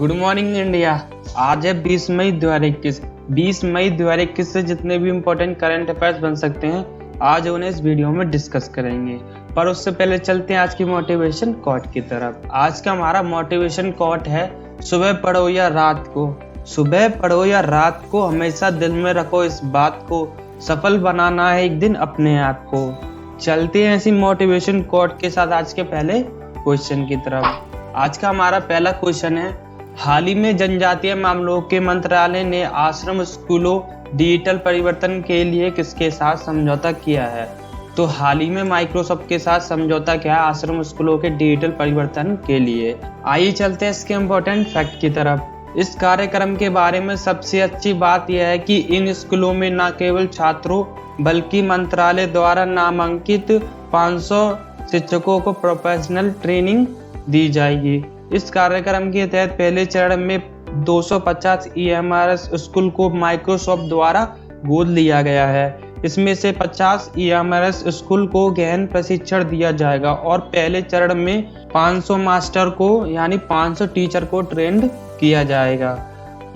Good morning India. आज है 20 मई 2021। 20 मई 2021 से जितने भी इम्पोर्टेंट करंट अफेयर्स बन सकते हैं आज उन्हें इस वीडियो में डिस्कस करेंगे। पर उससे पहले चलते हैं आज की मोटिवेशन कोट की तरफ। आज का हमारा मोटिवेशन कोट है, सुबह पढ़ो या रात को, सुबह पढ़ो या रात को, हमेशा दिल में रखो इस बात को, सफल बनाना है एक दिन अपने आप को। चलते हैं ऐसी मोटिवेशन कोट के साथ आज के पहले क्वेश्चन की तरफ। आज का हमारा पहला क्वेश्चन है, हाल ही में जनजातीय मामलों के मंत्रालय ने आश्रम स्कूलों डिजिटल परिवर्तन के लिए किसके साथ समझौता किया है? तो हाल ही में माइक्रोसॉफ्ट के साथ समझौता किया है आश्रम स्कूलों के डिजिटल परिवर्तन के लिए। आइए चलते हैं इसके इम्पोर्टेंट फैक्ट की तरफ। इस कार्यक्रम के बारे में सबसे अच्छी बात यह है कि इन स्कूलों में न केवल छात्रों बल्कि मंत्रालय द्वारा नामांकित 500 शिक्षकों को प्रोफेशनल ट्रेनिंग दी जाएगी। इस कार्यक्रम के तहत पहले चरण में 250 EMRS स्कूल को माइक्रोसॉफ्ट द्वारा गोद लिया गया है। इसमें से 50 EMRS स्कूल को गहन प्रशिक्षण दिया जाएगा और पहले चरण में 500 मास्टर को यानी 500 टीचर को ट्रेंड किया जाएगा।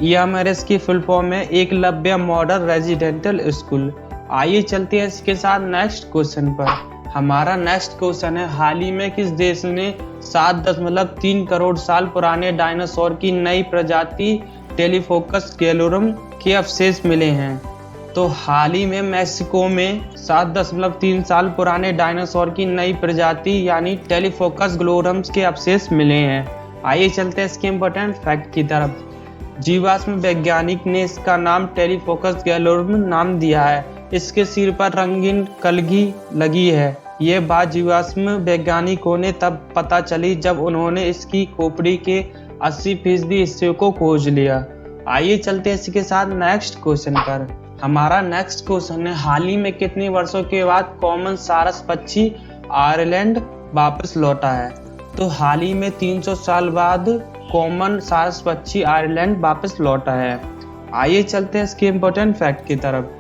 EMRS की फुल फॉर्म है एकलव्य मॉडल रेजिडेंटल स्कूल। आइए चलते हैं इसके साथ नेक्स्ट क्वेश्चन पर। हमारा नेक्स्ट क्वेश्चन है, हाल ही में किस देश ने 7.3 करोड़ साल पुराने डायनासोर की नई प्रजाति टेलीफोकस गैलोरम के अवशेष मिले हैं? तो हाल ही में मैक्सिको में 7.3 साल पुराने डायनासोर की नई प्रजाति यानी टेलीफोकस ग्लोरम्स के अवशेष मिले हैं। आइए चलते हैं इसके इम्पोर्टेंट फैक्ट की तरफ। जीवाश्म वैज्ञानिक ने इसका नाम टेलीफोकस गैलोरम नाम दिया है। इसके सिर पर रंगीन कलगी लगी है। ये बात जीवाश्म वैज्ञानिकों ने तब पता चली जब उन्होंने इसकी खोपड़ी के 80% हिस्से को खोज लिया। आइए चलते हैं इसके साथ नेक्स्ट क्वेश्चन पर। हमारा नेक्स्ट क्वेश्चन है, हाल ही में कितने वर्षों के बाद कॉमन सारस पक्षी आयरलैंड वापस लौटा है? तो हाल ही में 300 साल बाद कॉमन सारस पक्षी आयरलैंड वापस लौटा है। आइए चलते हैं इसके इम्पोर्टेंट फैक्ट की तरफ।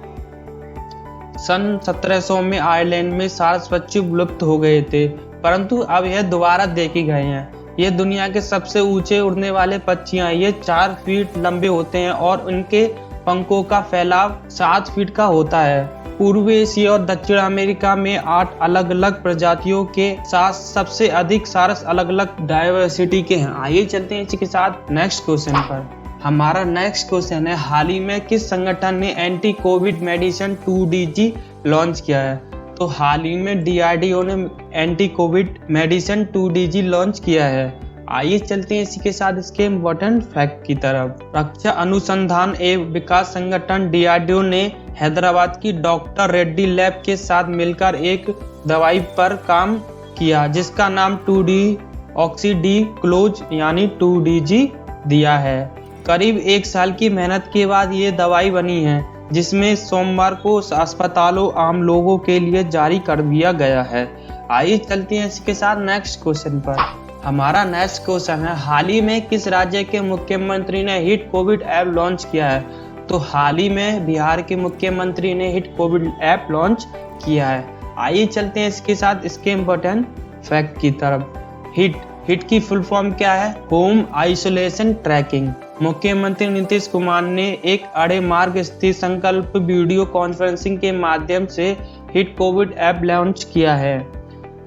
सन 1700 में आयरलैंड में सारस पक्षी विलुप्त हो गए थे, परंतु अब यह दोबारा देखे गए हैं। ये दुनिया के सबसे ऊंचे उड़ने वाले पक्षी हैं। ये 4 फीट लंबे होते हैं और उनके पंखों का फैलाव 7 फीट का होता है। पूर्व एशिया और दक्षिण अमेरिका में 8 अलग अलग प्रजातियों के साथ सबसे अधिक सारस अलग अलग डायवर्सिटी के हैं। आइए चलते हैं इसके साथ नेक्स्ट क्वेश्चन पर। हमारा नेक्स्ट क्वेश्चन है, हाल ही में किस संगठन ने anti Covid medicine 2DG launch किया है? तो हाल ही में DRDO ने anti Covid medicine 2DG launch किया है। आइए चलते हैं इसी के साथ इसके इम्पोर्टेंट फैक्ट की तरफ। रक्षा अनुसंधान एवं विकास संगठन DRDO ने हैदराबाद की डॉक्टर रेड्डी लैब के साथ मिलकर एक दवाई पर काम किया जिसका नाम 2-डीऑक्सीडी-क्लोज यानी 2DG दिया है। करीब 1 साल की मेहनत के बाद ये दवाई बनी है, जिसमें सोमवार को अस्पतालों आम लोगों के लिए जारी कर दिया गया है। आइए चलते हैं इसके साथ नेक्स्ट क्वेश्चन पर। हमारा नेक्स्ट क्वेश्चन है, हाल ही में किस राज्य के मुख्यमंत्री ने हिट कोविड ऐप लॉन्च किया है? तो हाल ही में बिहार के मुख्यमंत्री ने हिट कोविड ऐप लॉन्च किया है। आइए चलते हैं इसके साथ इसके इम्पोर्टेंट फैक्ट की तरफ। हिट की फुल फॉर्म क्या है? Home isolation tracking. मुख्यमंत्री नीतीश कुमार ने एक अड़े मार्ग स्थित संकल्प वीडियो कॉन्फ्रेंसिंग के माध्यम से हिट कोविड ऐप लॉन्च किया है।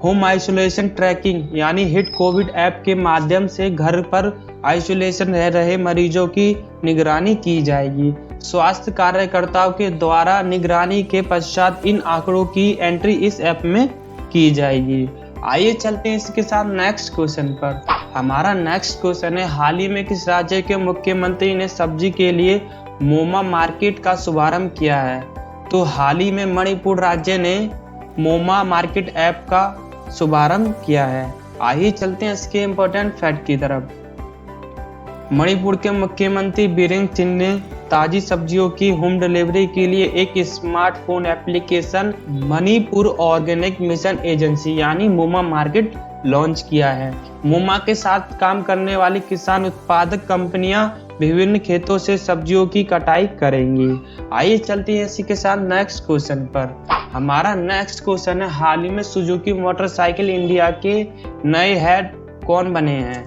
होम आइसोलेशन ट्रैकिंग यानी हिट कोविड ऐप के माध्यम से घर पर आइसोलेशन रह रहे मरीजों की निगरानी की जाएगी। स्वास्थ्य कार्यकर्ताओं के द्वारा निगरानी के पश्चात इन आंकड़ों की एंट्री इस ऐप में की जाएगी। आइए चलते हैं इसके साथ नेक्स्ट क्वेश्चन पर। हमारा नेक्स्ट क्वेश्चन है, हाल ही में किस राज्य के मुख्यमंत्री ने सब्जी के लिए मोमा मार्केट का शुभारंभ किया है? तो हाल ही में मणिपुर राज्य ने मोमा मार्केट ऐप का शुभारंभ किया है। आइए चलते हैं इसके इम्पोर्टेंट फैक्ट की तरफ। मणिपुर के मुख्यमंत्री बीरेन्द्र सिंह ने ताजी सब्जियों की होम डिलीवरी के लिए एक smartphone application Manipur organic mission agency यानी मोमा मार्केट लॉन्च किया है। मोमा के साथ काम करने वाली किसान उत्पादक कंपनियां विभिन्न खेतों से सब्जियों की कटाई करेंगी। आइए चलते हैं इसी के साथ नेक्स्ट क्वेश्चन पर। हमारा नेक्स्ट क्वेश्चन है, हाल ही में सुजुकी मोटरसाइकिल इंडिया के नए हेड कौन बने हैं?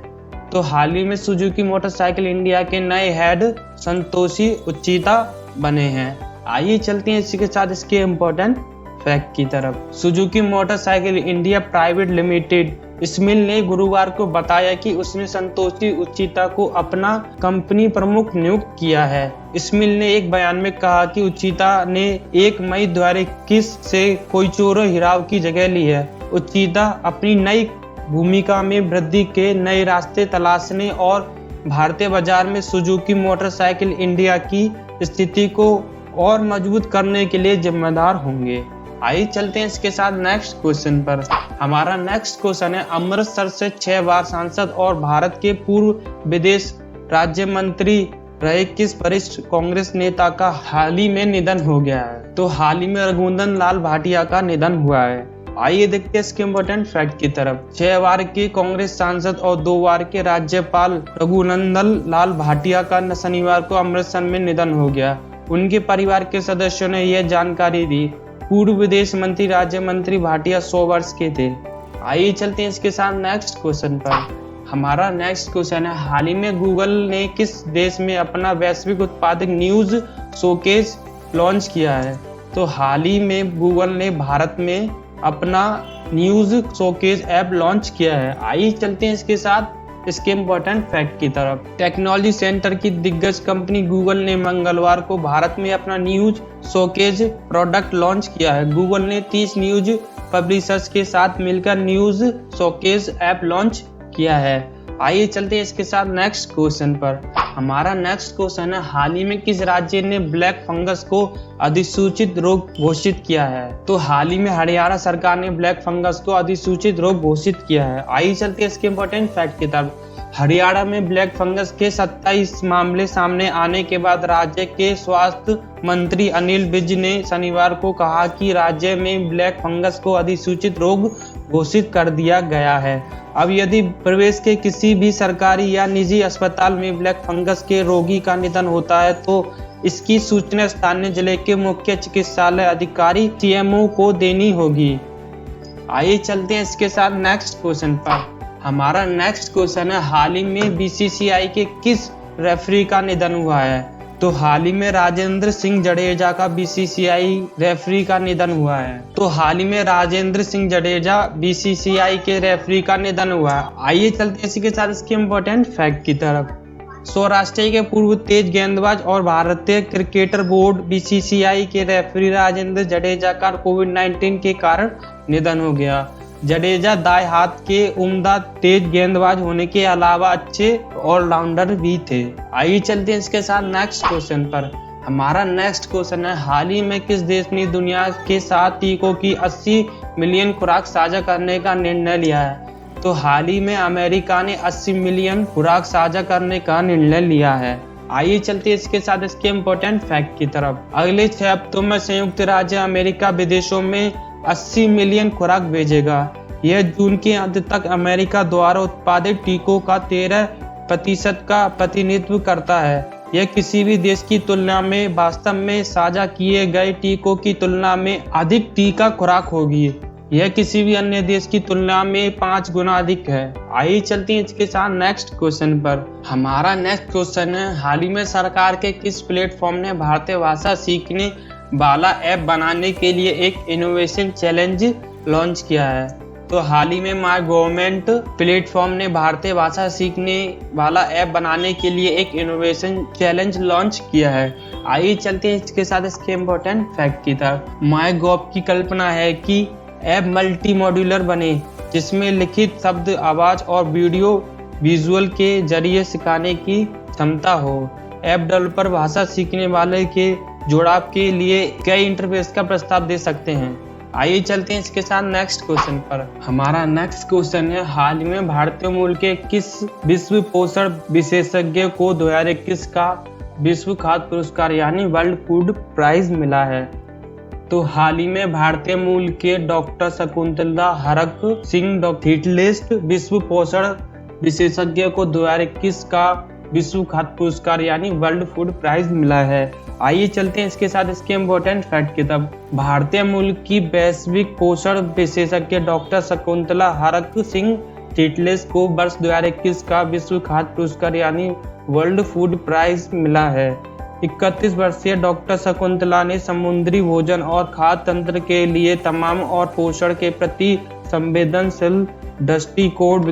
तो हाल ही में सुजुकी मोटरसाइकिल इंडिया के नए हेड संतोषी उचिता बने हैं। आइए चलते हैं इसी के साथ इसके इम्पोर्टेंट फैक्ट की तरफ। Suzuki motorcycle India private limited SMIL ने गुरुवार को बताया कि उसने संतोषी उचिता को अपना कंपनी प्रमुख नियुक्त किया है। स्मिल ने एक बयान में कहा कि उचिता ने 1 मई 2021 से कोइचिरो हिराव की जगह ली है। उचिता अपनी नई भूमिका में वृद्धि के नए रास्ते तलाशने और भारतीय बाजार में सुजुकी मोटरसाइकिल इंडिया की स्थिति को और मजबूत करने के लिए जिम्मेदार होंगे। आइए चलते हैं इसके साथ नेक्स्ट क्वेश्चन पर। हमारा नेक्स्ट क्वेश्चन है, अमृतसर से 6 बार सांसद और भारत के पूर्व विदेश राज्य मंत्री रहे किस वरिष्ठ कांग्रेस नेता का हाल ही में निधन हो गया है? तो हाल ही में रघुनंदन लाल भाटिया का निधन हुआ है। आइए देखते हैं इसके इम्पोर्टेंट फैक्ट की तरफ। 6 बार के कांग्रेस सांसद और 2 बार के राज्यपाल रघुनंदन लाल भाटिया का शनिवार को अमृतसर में निधन हो गया। उनके परिवार के सदस्यों ने यह जानकारी दी। पूर्व विदेश मंत्री राज्य मंत्री भाटिया 100 वर्ष के थे। आइए चलते हैं इसके साथ नेक्स्ट क्वेश्चन पर। हमारा नेक्स्ट क्वेश्चन है, हाल ही में गूगल ने किस देश में अपना वैश्विक उत्पादक न्यूज शोकेस लॉन्च किया है? तो हाल ही में गूगल ने भारत में अपना न्यूज शोकेस ऐप लॉन्च किया है। आइए चलते हैं इसके साथ इसके इम्पोर्टेंट फैक्ट की तरफ। टेक्नोलॉजी सेंटर की दिग्गज कंपनी गूगल ने मंगलवार को भारत में अपना न्यूज शोकेज प्रोडक्ट लॉन्च किया है। गूगल ने 30 न्यूज पब्लिशर्स के साथ मिलकर न्यूज शोकेज ऐप लॉन्च किया है। आइए चलते हैं इसके साथ नेक्स्ट क्वेश्चन पर। हमारा नेक्स्ट क्वेश्चन है, हाल ही में किस राज्य ने ब्लैक फंगस को अधिसूचित रोग घोषित किया है? तो हाल ही में हरियाणा सरकार ने ब्लैक फंगस को अधिसूचित रोग घोषित किया है। आइए चलते हैं इसके इम्पोर्टेंट फैक्ट की तरफ। हरियाणा में ब्लैक फंगस के 27 मामले सामने आने के बाद राज्य के स्वास्थ्य मंत्री अनिल विज ने शनिवार को कहा कि राज्य में ब्लैक फंगस को अधिसूचित रोग घोषित कर दिया गया है। अब यदि प्रदेश के किसी भी सरकारी या निजी अस्पताल में ब्लैक फंगस के रोगी का निधन होता है तो इसकी सूचना स्थानीय जिले के मुख्य चिकित्सालय अधिकारी CMO को देनी होगी। आइए चलते हैं इसके साथ नेक्स्ट क्वेश्चन पर। हमारा नेक्स्ट क्वेश्चन है, हाल ही में BCCI के किस रेफरी का निधन हुआ है? तो हाल ही में राजेंद्र सिंह जडेजा का BCCI रेफरी का निधन हुआ है। तो हाल ही में राजेंद्र सिंह जडेजा BCCI के रेफरी का निधन हुआ है। आइए चलते हैं इसी के साथ इसके इम्पोर्टेंट फैक्ट की तरफ। सौराष्ट्र के पूर्व तेज गेंदबाज और भारतीय क्रिकेटर बोर्ड BCCI के रेफरी राजेंद्र जडेजा का कोविड-19 के कारण निधन हो गया। जडेजा दाएं हाथ के उम्दा तेज गेंदबाज होने के अलावा अच्छे ऑलराउंडर भी थे। आइए चलते हैं इसके साथ नेक्स्ट क्वेश्चन पर। हमारा नेक्स्ट क्वेश्चन है, हाल ही में किस देश ने दुनिया के 7 टीकों की 80 मिलियन खुराक साझा करने का निर्णय लिया है? तो हाल ही में अमेरिका ने 80 मिलियन खुराक साझा करने का निर्णय लिया है। आइए चलते हैं इसके साथ इसके इम्पोर्टेंट फैक्ट की तरफ। अगले 6 हफ्तों में संयुक्त राज्य अमेरिका विदेशों में 80 मिलियन खुराक भेजेगा। यह जून के अंत तक अमेरिका द्वारा उत्पादित टीकों का 13% का प्रतिनिधित्व करता है। यह किसी भी देश की तुलना में वास्तव में साझा किए गए टीकों की तुलना में अधिक टीका खुराक होगी। यह किसी भी अन्य देश की तुलना में 5 गुना अधिक है। आइए चलते हैं इसके साथ नेक्स्ट क्वेश्चन पर। हमारा नेक्स्ट क्वेश्चन है, हाल ही में सरकार के किस प्लेटफॉर्म ने भारतीय भाषा सीखने वाला ऐप बनाने के लिए एक इनोवेशन चैलेंज लॉन्च किया है? तो हाल ही में माय गवर्नमेंट प्लेटफॉर्म ने भारतीय भाषा सीखने वाला ऐप बनाने के लिए एक इनोवेशन चैलेंज लॉन्च किया है। आइए चलते हैं इसके साथ इसके इम्पोर्टेंट फैक्ट की तरफ। माय गॉव की कल्पना है कि ऐप मल्टी मॉड्यूलर बने, जिसमें लिखित शब्द, आवाज और वीडियो विजुअल के जरिए सिखाने की क्षमता हो। ऐप डेवलपर भाषा सीखने वाले के जुड़ाव के लिए कई इंटरफेस का प्रस्ताव दे सकते हैं। आइए चलते हैं इसके साथ नेक्स्ट क्वेश्चन पर। हमारा नेक्स्ट क्वेश्चन है, हाल ही में भारतीय मूल के किस विश्व पोषण विशेषज्ञ को 2021 का विश्व खाद्य पुरस्कार यानी वर्ल्ड फूड प्राइज मिला है? तो हाल ही में भारतीय मूल के डॉक्टर शकुंतला हरक सिंह हिटलिस्ट विश्व पोषण विशेषज्ञ को 2021 का विश्व खाद्य पुरस्कार यानी वर्ल्ड फूड प्राइज मिला है। आइए चलते हैं इसके साथ इसके इम्पोर्टेंट फैक्ट की तरफ। भारतीय मूल की वैश्विक पोषण विशेषज्ञ डॉक्टर शकुंतला हरक सिंह टिटलेस को वर्ष 2021 का विश्व खाद्य पुरस्कार यानी वर्ल्ड फूड प्राइज मिला है। 31 वर्षीय डॉक्टर शकुंतला ने समुद्री भोजन और खाद्य तंत्र के लिए तमाम और पोषण के प्रति संवेदनशील दृष्टिकोण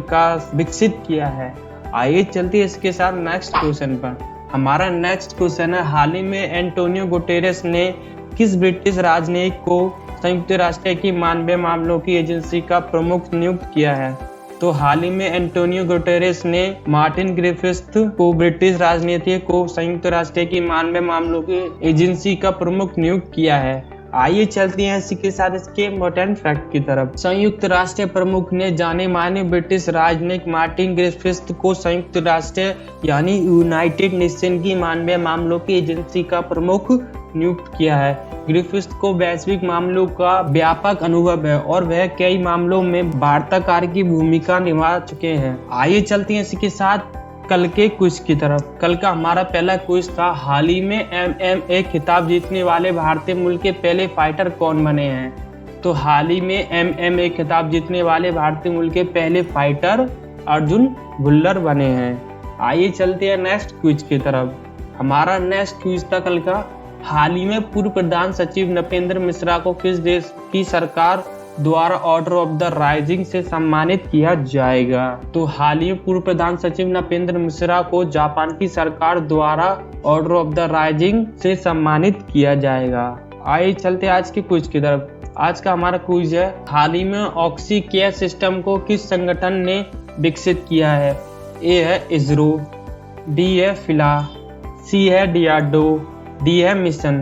विकसित किया है। आइए चलते हैं इसके साथ नेक्स्ट क्वेश्चन पर। हमारा नेक्स्ट क्वेश्चन है, हाल ही में एंटोनियो गुटेरेस ने किस ब्रिटिश राजनयिक को संयुक्त राष्ट्र की मानवीय मामलों की एजेंसी का प्रमुख नियुक्त किया है? तो हाल ही में एंटोनियो गुटेरेस ने मार्टिन ग्रिफिथ को ब्रिटिश राजनीतिक को संयुक्त राष्ट्र की मानवीय मामलों की एजेंसी का प्रमुख नियुक्त किया है। आइए चलते हैं इसी के साथ इसके इम्पोर्टेंट फैक्ट की तरफ। संयुक्त राष्ट्र प्रमुख ने जाने माने ब्रिटिश राजनयिक मार्टिन ग्रिफिथ को संयुक्त राष्ट्र यानी यूनाइटेड नेशन की मानवीय मामलों की एजेंसी का प्रमुख नियुक्त किया है। ग्रिफिथ को वैश्विक मामलों का व्यापक अनुभव है और वह कई मामलों में वार्ताकार की भूमिका निभा चुके हैं। आइए चलते हैं इसी के साथ कल के क्विज की तरफ। कल का हमारा पहला क्विज था, हाल ही में MMA खिताब जीतने वाले भारतीय मूल के पहले फाइटर कौन बने हैं? तो हाल ही में MMA खिताब जीतने वाले भारतीय मूल के पहले फाइटर अर्जुन भुल्लर बने हैं। आइए चलते हैं नेक्स्ट क्विज की तरफ। हमारा नेक्स्ट क्विज था कल का, हाल ही में पूर्व प्रधान सचिव नृपेंद्र मिश्रा को किस देश की सरकार द्वारा ऑर्डर ऑफ द राइजिंग से सम्मानित किया जाएगा? तो हाल ही में पूर्व प्रधान सचिव नृपेंद्र मिश्रा को जापान की सरकार द्वारा ऑर्डर ऑफ द राइजिंग से सम्मानित किया जाएगा। आइए चलते आज के क्विज की तरफ। आज का हमारा क्विज है, हाल ही में ऑक्सी केयर सिस्टम को किस संगठन ने विकसित किया है? ए है इसरो, बी है फिला, सी है डीआरडीओ, डी है मिशन।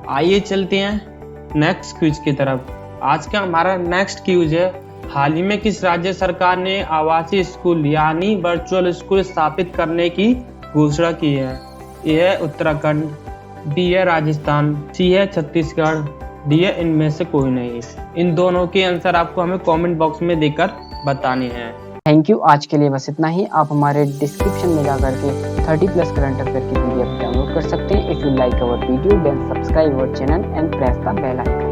आइए चलते हैं नेक्स्ट क्विज की तरफ। आज का हमारा नेक्स्ट क्विज है, हाल ही में किस राज्य सरकार ने आवासीय स्कूल यानी वर्चुअल स्कूल स्थापित करने की घोषणा की है? ए है उत्तराखंड, बी है राजस्थान, सी है छत्तीसगढ़, डी है इनमें से कोई नहीं। इन दोनों के आंसर आपको हमें कमेंट बॉक्स में देकर बताने हैं। Thank you. आज के लिए बस इतना ही। आप हमारे डिस्क्रिप्शन में जाकर के 30+ करंट अफेयर की PDF डाउनलोड कर सकते हैं। If you like our video then subscribe our channel and press the bell icon.